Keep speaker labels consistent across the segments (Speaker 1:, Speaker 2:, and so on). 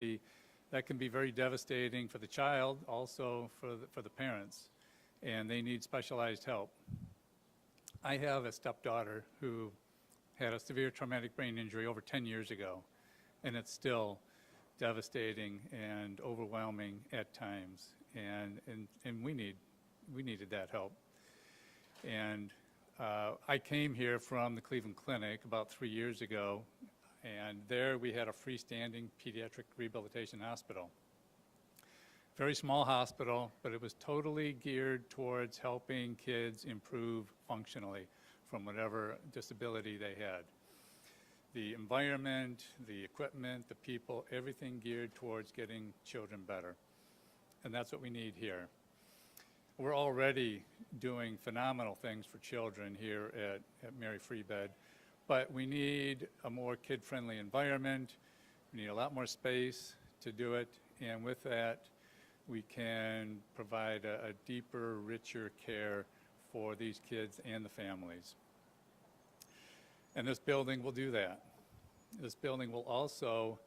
Speaker 1: that can be very devastating for the child, also for the parents, and they need specialized help. I have a stepdaughter who had a severe traumatic brain injury over 10 years ago, and it's still devastating and overwhelming at times, and we needed that help. And I came here from the Cleveland Clinic about 3 years ago, and there we had a freestanding pediatric rehabilitation hospital. Very small hospital, but it was totally geared towards helping kids improve functionally from whatever disability they had. The environment, the equipment, the people, everything geared towards getting children better. And that's what we need here. We're already doing phenomenal things for children here at Mary Free Bed, but we need a more kid-friendly environment. We need a lot more space to do it, and with that, we can provide a deeper, richer care for these kids and the families. And this building will do that. This building will also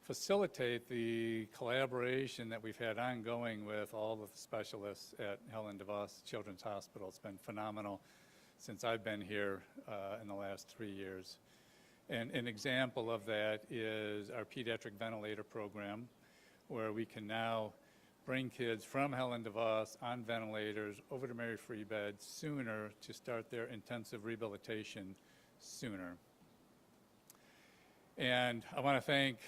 Speaker 1: facilitate the collaboration that we've had ongoing with all of the specialists at Helen DeVos Children's Hospital. It's been phenomenal since I've been here in the last 3 years. And an example of that is our pediatric ventilator program, where we can now bring kids from Helen DeVos on ventilators over to Mary Free Bed sooner to start their intensive rehabilitation sooner. And I want to thank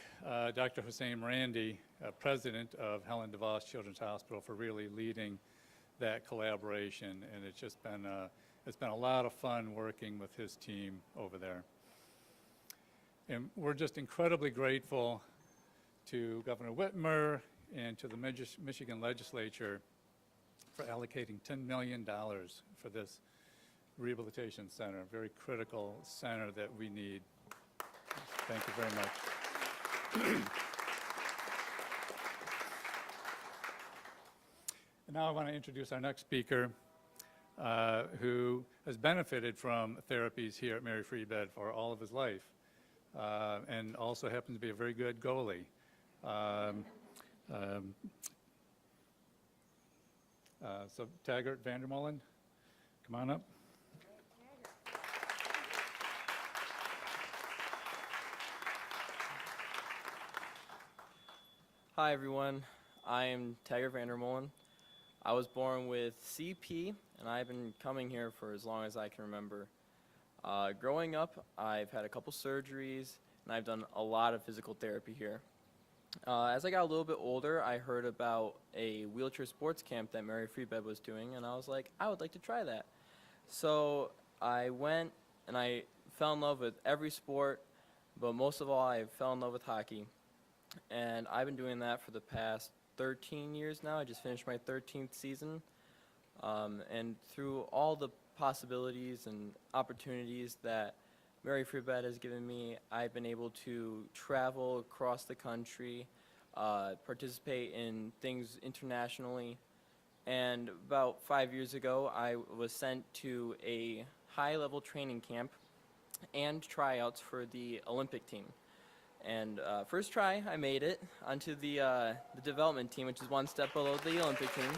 Speaker 1: Dr. Hussein Randy, president of Helen DeVos Children's Hospital, for really leading that collaboration. And it's just been a lot of fun working with his team over there. And we're just incredibly grateful to Governor Whitmer and to the Michigan legislature for allocating $10 million for this rehabilitation center, a very critical center that we need. Thank you very much. And now I want to introduce our next speaker, who has benefited from therapies here at Mary Free Bed for all of his life, and also happens to be a very good goalie. So Taggart Vandermolen, come on up.
Speaker 2: Hi everyone, I am Taggart Vandermolen. I was born with CP, and I've been coming here for as long as I can remember. Growing up, I've had a couple surgeries, and I've done a lot of physical therapy here. As I got a little bit older, I heard about a wheelchair sports camp that Mary Free Bed was doing, and I was like, I would like to try that. So I went, and I fell in love with every sport, but most of all, I fell in love with hockey. And I've been doing that for the past 13 years now. I just finished my 13th season. And through all the possibilities and opportunities that Mary Free Bed has given me, I've been able to travel across the country, participate in things internationally. And about 5 years ago, I was sent to a high-level training camp and tryouts for the Olympic team. And first try, I made it onto the development team, which is one step below the Olympic team.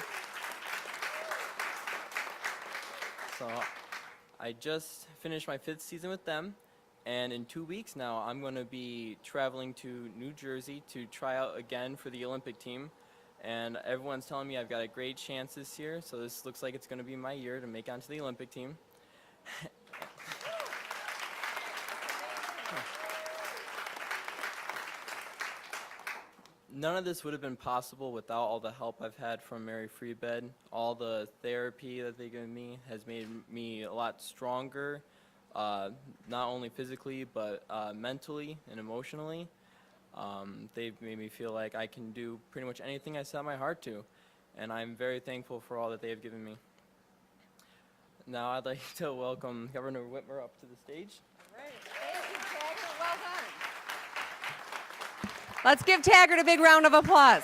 Speaker 2: So I just finished my 5th season with them, and in 2 weeks now, I'm going to be traveling to New Jersey to try out again for the Olympic team. And everyone's telling me I've got a great chance this year, so this looks like it's going to be my year to make it onto the Olympic team. None of this would have been possible without all the help I've had from Mary Free Bed. All the therapy that they've given me has made me a lot stronger, not only physically, but mentally and emotionally. They've made me feel like I can do pretty much anything I set my heart to, and I'm very thankful for all that they have given me. Now I'd like to welcome Governor Whitmer up to the stage.
Speaker 3: All right. Thank you, Taggart. Well done. Let's give Taggart a big round of applause.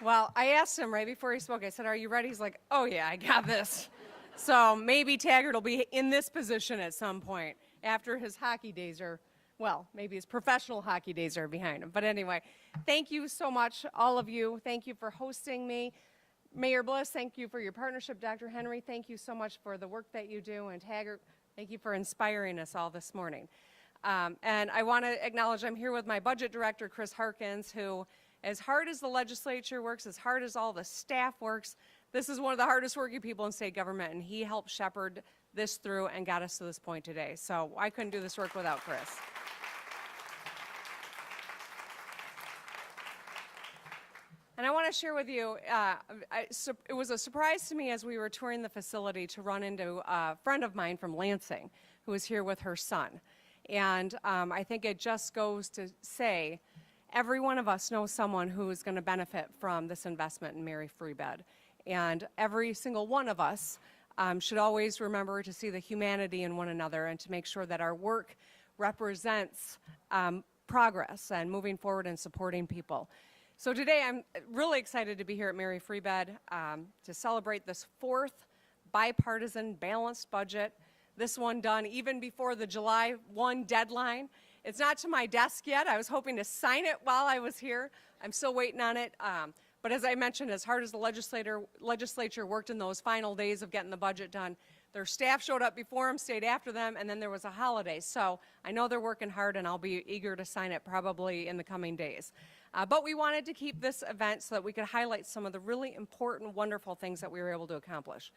Speaker 3: Well, I asked him right before he spoke, I said, are you ready? He's like, oh yeah, I got this. So maybe Taggart will be in this position at some point after his hockey days are, well, maybe his professional hockey days are behind him. But anyway, thank you so much, all of you. Thank you for hosting me. Mayor Bliss, thank you for your partnership. Dr. Henry, thank you so much for the work that you do. And Taggart, thank you for inspiring us all this morning. And I want to acknowledge I'm here with my budget director, Chris Harkins, who, as hard as the legislature works, as hard as all the staff works, this is one of the hardest working people in state government, and he helped shepherd this through and got us to this point today. So I couldn't do this work without Chris. And I want to share with you, it was a surprise to me as we were touring the facility to run into a friend of mine from Lansing who was here with her son. And I think it just goes to say, every one of us knows someone who is going to benefit from this investment in Mary Free Bed. And every single one of us should always remember to see the humanity in one another and to make sure that our work represents progress and moving forward and supporting people. So today I'm really excited to be here at Mary Free Bed to celebrate this fourth bipartisan balanced budget. This one done even before the July 1 deadline. It's not to my desk yet. I was hoping to sign it while I was here. I'm still waiting on it. But as I mentioned, as hard as the legislature worked in those final days of getting the budget done, their staff showed up before them, stayed after them, and then there was a holiday. So I know they're working hard, and I'll be eager to sign it probably in the coming days. But we wanted to keep this event so that we could highlight some of the really important, wonderful things that we were able to accomplish.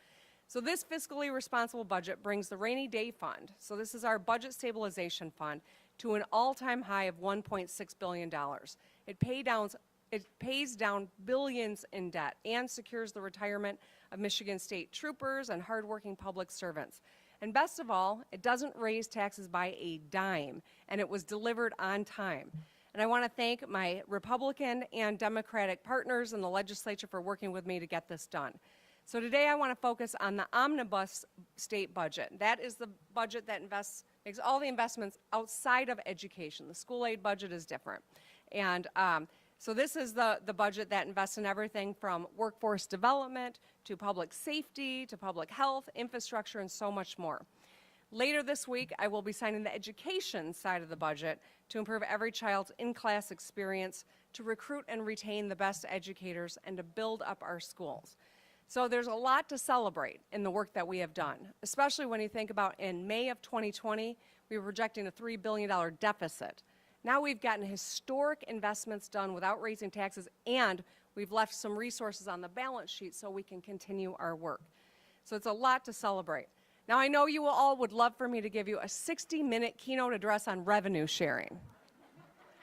Speaker 3: So this fiscally responsible budget brings the Rainy Day Fund, so this is our budget stabilization fund, to an all-time high of $1.6 billion. It pays down billions in debt and secures the retirement of Michigan State troopers and hardworking public servants. And best of all, it doesn't raise taxes by a dime, and it was delivered on time. And I want to thank my Republican and Democratic partners in the legislature for working with me to get this done. So today I want to focus on the omnibus state budget. That is the budget that makes all the investments outside of education. The school aid budget is different. And so this is the budget that invests in everything from workforce development to public safety to public health, infrastructure, and so much more. Later this week, I will be signing the education side of the budget to improve every child's in-class experience, to recruit and retain the best educators, and to build up our schools. So there's a lot to celebrate in the work that we have done, especially when you think about in May of 2020, we were projecting a $3 billion deficit. Now we've gotten historic investments done without raising taxes, and we've left some resources on the balance sheet so we can continue our work. So it's a lot to celebrate. Now I know you all would love for me to give you a 60-minute keynote address on revenue sharing.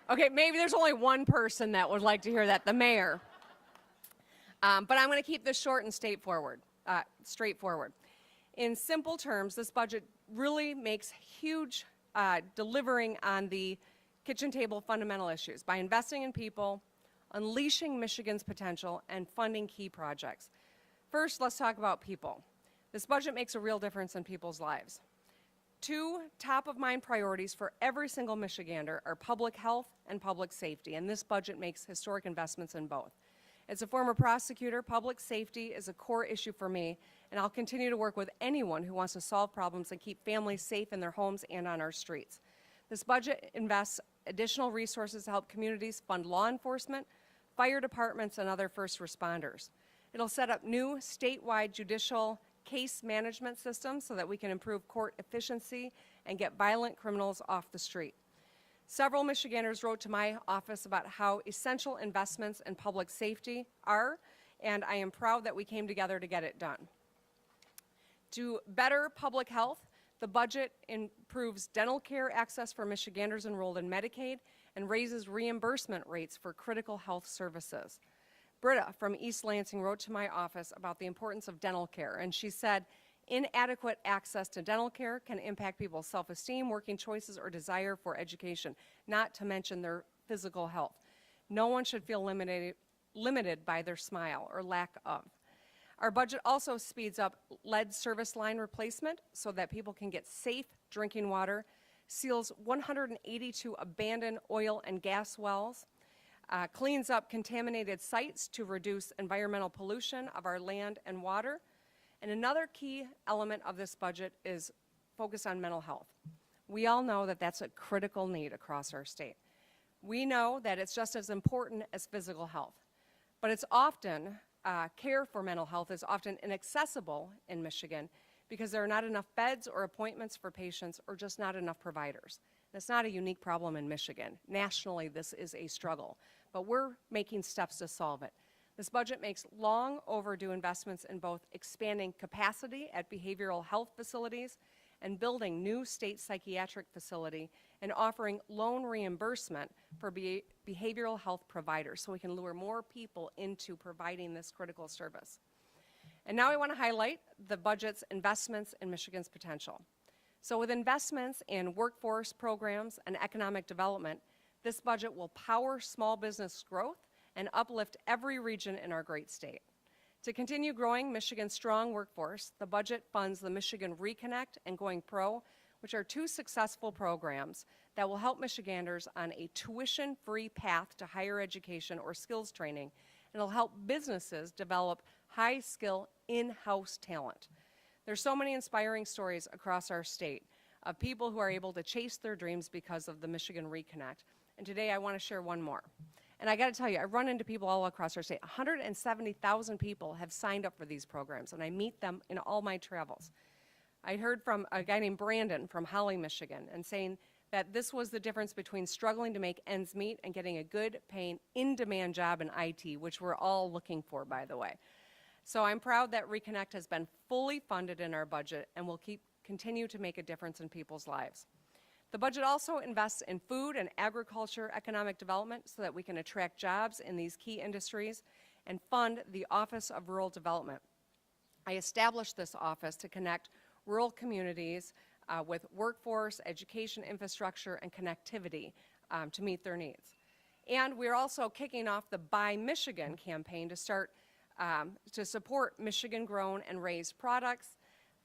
Speaker 3: Okay, maybe there's only one person that would like to hear that, the mayor. But I'm going to keep this short and straightforward. In simple terms, this budget really makes huge delivering on the kitchen table fundamental issues by investing in people, unleashing Michigan's potential, and funding key projects. First, let's talk about people. This budget makes a real difference in people's lives. Two top-of-mind priorities for every single Michigander are public health and public safety, and this budget makes historic investments in both. As a former prosecutor, public safety is a core issue for me, and I'll continue to work with anyone who wants to solve problems and keep families safe in their homes and on our streets. This budget invests additional resources to help communities fund law enforcement, fire departments, and other first responders. It'll set up new statewide judicial case management systems so that we can improve court efficiency and get violent criminals off the street. Several Michiganders wrote to my office about how essential investments in public safety are, and I am proud that we came together to get it done. To better public health, the budget improves dental care access for Michiganders enrolled in Medicaid and raises reimbursement rates for critical health services. Britta from East Lansing wrote to my office about the importance of dental care, and she said, inadequate access to dental care can impact people's self-esteem, working choices, or desire for education, not to mention their physical health. No one should feel limited by their smile or lack of. Our budget also speeds up lead service line replacement so that people can get safe drinking water, seals 182 abandoned oil and gas wells, cleans up contaminated sites to reduce environmental pollution of our land and water, And another key element of this budget is focus on mental health. We all know that that's a critical need across our state. We know that it's just as important as physical health, but it's often, care for mental health is often inaccessible in Michigan because there are not enough beds or appointments for patients or just not enough providers. That's not a unique problem in Michigan. Nationally, this is a struggle, but we're making steps to solve it. This budget makes long overdue investments in both expanding capacity at behavioral health facilities and building new state psychiatric facility and offering loan reimbursement for behavioral health providers so we can lure more people into providing this critical service. And now I want to highlight the budget's investments in Michigan's potential. So with investments in workforce programs and economic development, this budget will power small business growth and uplift every region in our great state. To continue growing Michigan's strong workforce, the budget funds the Michigan Reconnect and Going Pro, which are two successful programs that will help Michiganders on a tuition-free path to higher education or skills training, and it'll help businesses develop high-skill in-house talent. There's so many inspiring stories across our state of people who are able to chase their dreams because of the Michigan Reconnect, and today I want to share one more. And I got to tell you, I run into people all across our state. 170,000 people have signed up for these programs, and I meet them in all my travels. I heard from a guy named Brandon from Holly, Michigan, and saying that this was the difference between struggling to make ends meet and getting a good paying, in-demand job in IT, which we're all looking for, by the way. So I'm proud that Reconnect has been fully funded in our budget and will continue to make a difference in people's lives. The budget also invests in food and agriculture economic development so that we can attract jobs in these key industries and fund the Office of Rural Development. I established this office to connect rural communities with workforce, education infrastructure, and connectivity to meet their needs. And we're also kicking off the Buy Michigan campaign to support Michigan-grown and raised products,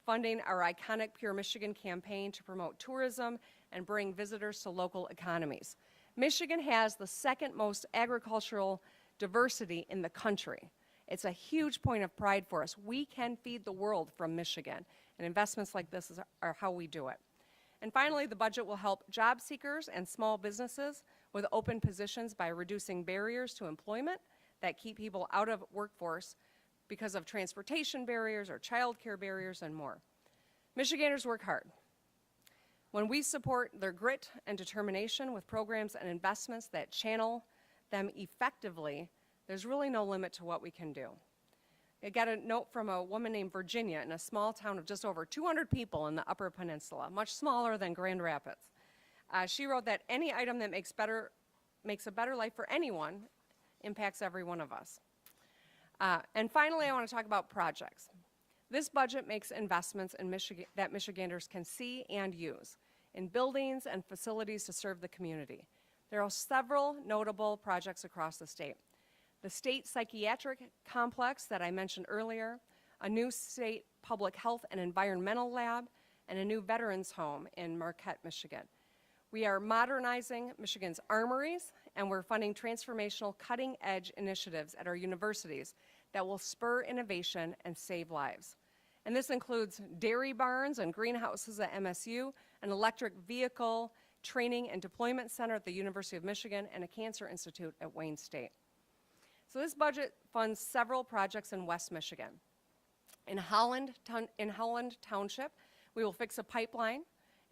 Speaker 3: funding our iconic Pure Michigan campaign to promote tourism and bring visitors to local economies. Michigan has the second most agricultural diversity in the country. It's a huge point of pride for us. We can feed the world from Michigan, and investments like this are how we do it. And finally, the budget will help job seekers and small businesses with open positions by reducing barriers to employment that keep people out of workforce because of transportation barriers or childcare barriers and more. Michiganders work hard. When we support their grit and determination with programs and investments that channel them effectively, there's really no limit to what we can do. I got a note from a woman named Virginia in a small town of just over 200 people in the Upper Peninsula, much smaller than Grand Rapids. She wrote that any item that makes a better life for anyone impacts every one of us. And finally, I want to talk about projects. This budget makes investments in that Michiganders can see and use in buildings and facilities to serve the community. There are several notable projects across the state. The state psychiatric complex that I mentioned earlier, a new state public health and environmental lab, and a new veterans home in Marquette, Michigan. We are modernizing Michigan's armories, and we're funding transformational cutting-edge initiatives at our universities that will spur innovation and save lives. And this includes dairy barns and greenhouses at MSU, an electric vehicle training and deployment center at the University of Michigan, and a cancer institute at Wayne State. So this budget funds several projects in West Michigan. In Holland Township, we will fix a pipeline.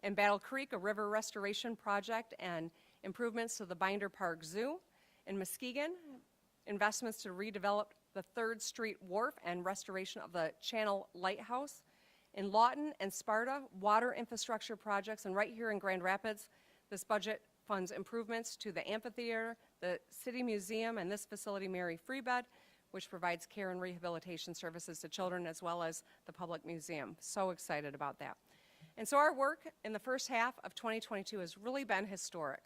Speaker 3: In Battle Creek, a river restoration project and improvements to the Binder Park Zoo. In Muskegon, investments to redevelop the 3rd Street Wharf and restoration of the Channel Lighthouse. In Lawton and Sparta, water infrastructure projects. And right here in Grand Rapids, this budget funds improvements to the amphitheater, the City Museum, and this facility, Mary Freebed, which provides care and rehabilitation services to children as well as the public museum. So excited about that. And so our work in the first half of 2022 has really been historic.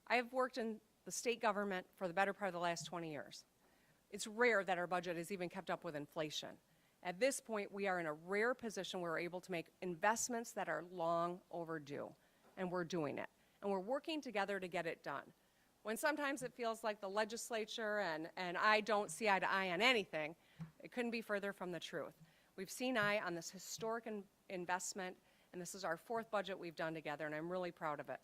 Speaker 3: I have worked in the state government for the better part of the last 20 years. It's rare that our budget has even kept up with inflation. At this point, we are in a rare position where we're able to make investments that are long overdue, and we're doing it. And we're working together to get it done. When sometimes it feels like the legislature and I don't see eye to eye on anything, it couldn't be further from the truth. We've seen eye on this historic investment, and this is our 4th budget we've done together, and I'm really proud of it.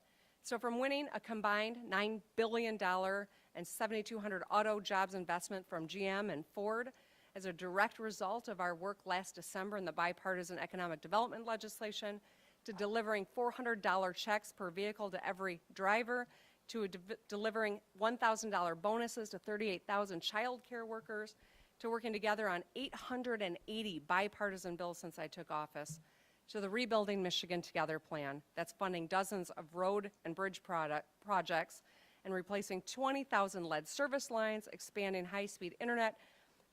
Speaker 3: So from winning a combined $9 billion and 7,200 auto jobs investment from GM and Ford as a direct result of our work last December in the bipartisan economic development legislation, to delivering $400 checks per vehicle to every driver, to delivering $1,000 bonuses to 38,000 child care workers, to working together on 880 bipartisan bills since I took office, to the Rebuilding Michigan Together plan that's funding dozens of road and bridge projects and replacing 20,000 lead service lines, expanding high-speed internet,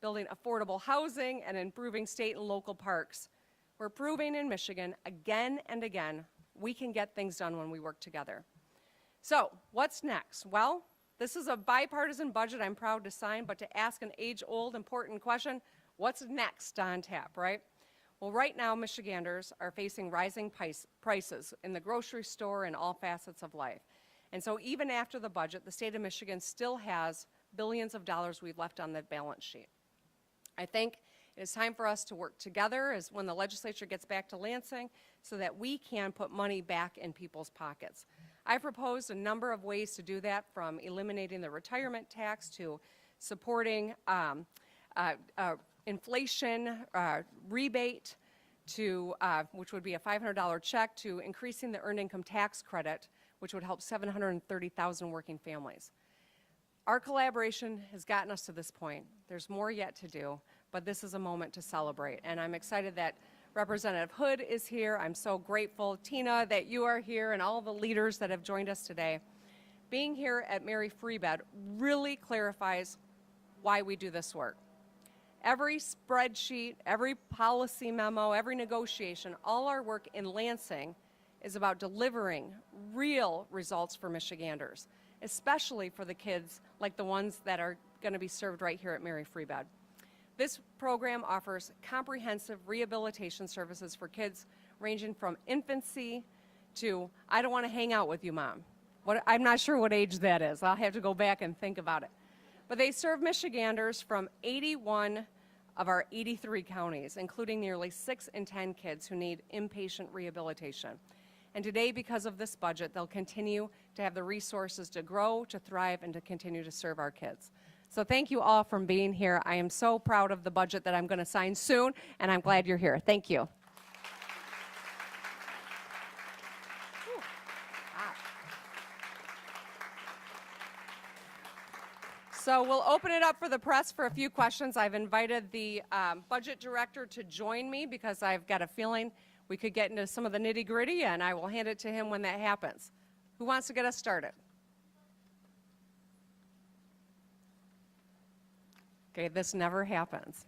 Speaker 3: building affordable housing, and improving state and local parks. We're proving in Michigan again and again we can get things done when we work together. So what's next? Well, this is a bipartisan budget I'm proud to sign, but to ask an age-old important question, what's next on tap, right? Well, right now, Michiganders are facing rising prices in the grocery store and all facets of life. And so even after the budget, the state of Michigan still has billions of dollars we've left on the balance sheet. I think it is time for us to work together as when the legislature gets back to Lansing so that we can put money back in people's pockets. I've proposed a number of ways to do that, from eliminating the retirement tax to supporting inflation rebate, to which would be a $500 check, to increasing the earned income tax credit, which would help 730,000 working families. Our collaboration has gotten us to this point. There's more yet to do, but this is a moment to celebrate. And I'm excited that Representative Hood is here. I'm so grateful, Tina, that you are here, and all the leaders that have joined us today. Being here at Mary Free Bed really clarifies why we do this work. Every spreadsheet, every policy memo, every negotiation, all our work in Lansing is about delivering real results for Michiganders, especially for the kids like the ones that are going to be served right here at Mary Free Bed. This program offers comprehensive rehabilitation services for kids ranging from infancy to, I don't want to hang out with you, Mom. I'm not sure what age that is. I'll have to go back and think about it. But they serve Michiganders from 81 of our 83 counties, including nearly 6 in 10 kids who need inpatient rehabilitation. And today, because of this budget, they'll continue to have the resources to grow, to thrive, and to continue to serve our kids. So thank you all for being here. I am so proud of the budget that I'm going to sign soon, and I'm glad you're here. Thank you. So we'll open it up for the press for a few questions. I've invited the budget director to join me because I've got a feeling we could get into some of the nitty-gritty, and I will hand it to him when that happens. Who wants to get us started? Okay, this never happens.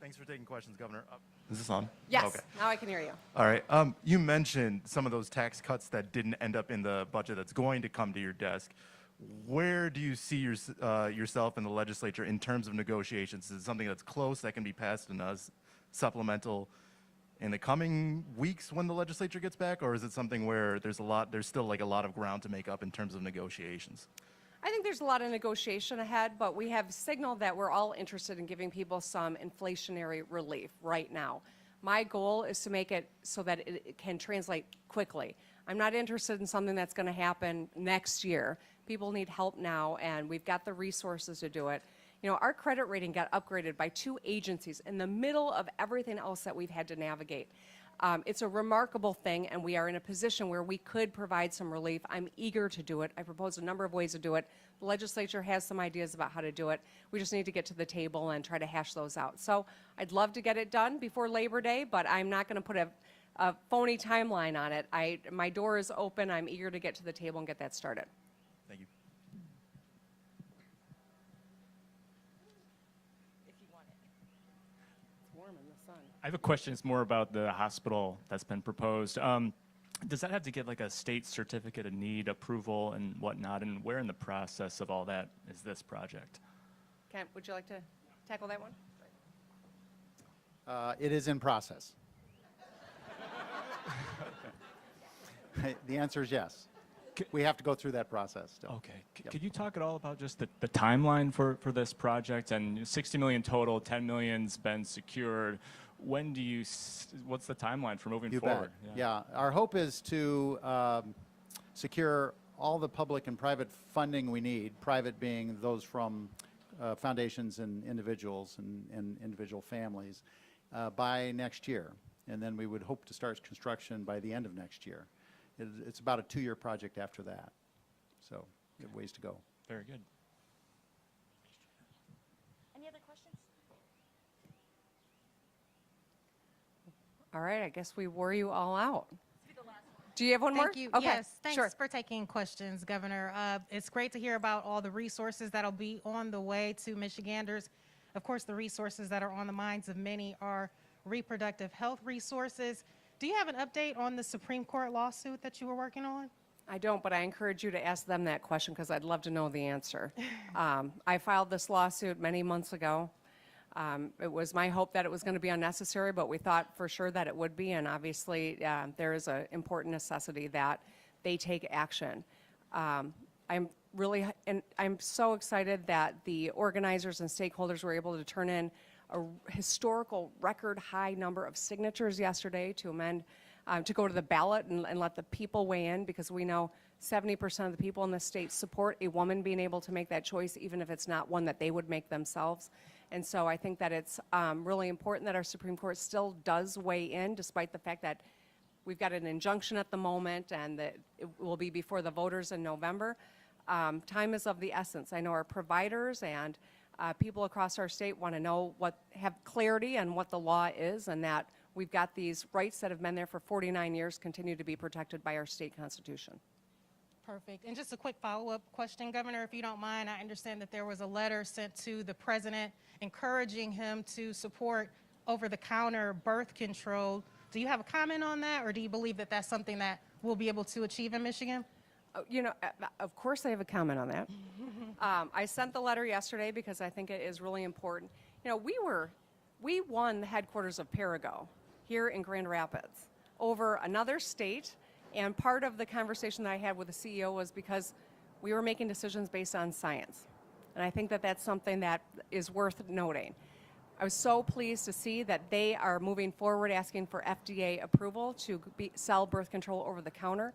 Speaker 4: Thanks for taking questions, Governor. Is this on?
Speaker 3: Yes,
Speaker 4: Okay.
Speaker 3: now I can hear you.
Speaker 4: All right. You mentioned some of those tax cuts that didn't end up in the budget that's going to come to your desk. Where do you see yourself in the legislature in terms of negotiations? Is it something that's close that can be passed in a supplemental in the coming weeks when the legislature gets back, or is it something where there's still like a lot of ground to make up in terms of negotiations?
Speaker 3: I think there's a lot of negotiation ahead, but we have signaled that we're all interested in giving people some inflationary relief right now. My goal is to make it so that it can translate quickly. I'm not interested in something that's going to happen next year. People need help now, and we've got the resources to do it. You know, our credit rating got upgraded by 2 agencies in the middle of everything else that we've had to navigate. It's a remarkable thing, and we are in a position where we could provide some relief. I'm eager to do it. I proposed a number of ways to do it. The legislature has some ideas about how to do it. We just need to get to the table and try to hash those out. So I'd love to get it done before Labor Day, but I'm not going to put a phony timeline on it. My door is open. I'm eager to get to the table and get that started.
Speaker 4: Thank you.
Speaker 3: If you want it. It's warm in the sun.
Speaker 5: I have a question. It's more about the hospital that's been proposed. Does that have to get like a state certificate of need approval and whatnot? And where in the process of all that is this project?
Speaker 3: Kent, would you like to tackle that one?
Speaker 6: It is in process. The answer is yes. we have to go through that process still.
Speaker 5: Okay. Could you talk at all about just the timeline for this project? And 60 million total, 10 million's been secured. When do you, what's the timeline for moving
Speaker 6: You
Speaker 5: forward?
Speaker 6: bet. Yeah. Our hope is to secure all the public and private funding we need, private being those from foundations and individuals and individual families, by next year. And then we would hope to start construction by the end of next year. It's about a 2-year project after that. So we have ways to go.
Speaker 5: Very good.
Speaker 7: Any other questions?
Speaker 3: All right, I guess we wore you all out. Do you have one more?
Speaker 7: Thank you.
Speaker 3: Okay,
Speaker 7: Yes, thanks
Speaker 3: sure.
Speaker 7: for taking questions, Governor. It's great to hear about all the resources that'll be on the way to Michiganders. Of course, the resources that are on the minds of many are reproductive health resources. Do you have an update on the Supreme Court lawsuit that you were working on?
Speaker 3: I don't, but I encourage you to ask them that question because I'd love to know the answer. I filed this lawsuit many months ago. It was my hope that it was going to be unnecessary, but we thought for sure that it would be, and obviously there is an important necessity that they take action. I'm so excited that the organizers and stakeholders were able to turn in a historical record high number of signatures yesterday to amend, to go to the ballot and let the people weigh in, because we know 70% of the people in the state support a woman being able to make that choice, even if it's not one that they would make themselves. And so I think that it's really important that our Supreme Court still does weigh in, despite the fact that we've got an injunction at the moment and that it will be before the voters in November. Time is of the essence. I know our providers and people across our state want to know have clarity on what the law is, and that we've got these rights that have been there for 49 years continue to be protected by our state constitution.
Speaker 7: Perfect. And just a quick follow-up question, Governor, if you don't mind. I understand that there was a letter sent to the president encouraging him to support over-the-counter birth control. Do you have a comment on that, or do you believe that that's something that we'll be able to achieve in Michigan?
Speaker 3: You know, of course I have a comment on that. I sent the letter yesterday because I think it is really important. You know, we won the headquarters of Perigo here in Grand Rapids over another state, and part of the conversation that I had with the CEO was because we were making decisions based on science. And I think that that's something that is worth noting. I was so pleased to see that they are moving forward asking for FDA approval to sell birth control over the counter.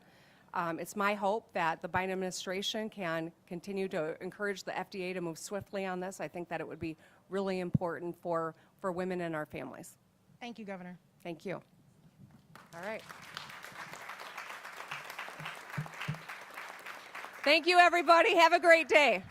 Speaker 3: It's my hope that the Biden administration can continue to encourage the FDA to move swiftly on this. I think that it would be really important for women and our families.
Speaker 7: Thank you, Governor.
Speaker 3: Thank you. All right. Thank you, everybody. Have a great day.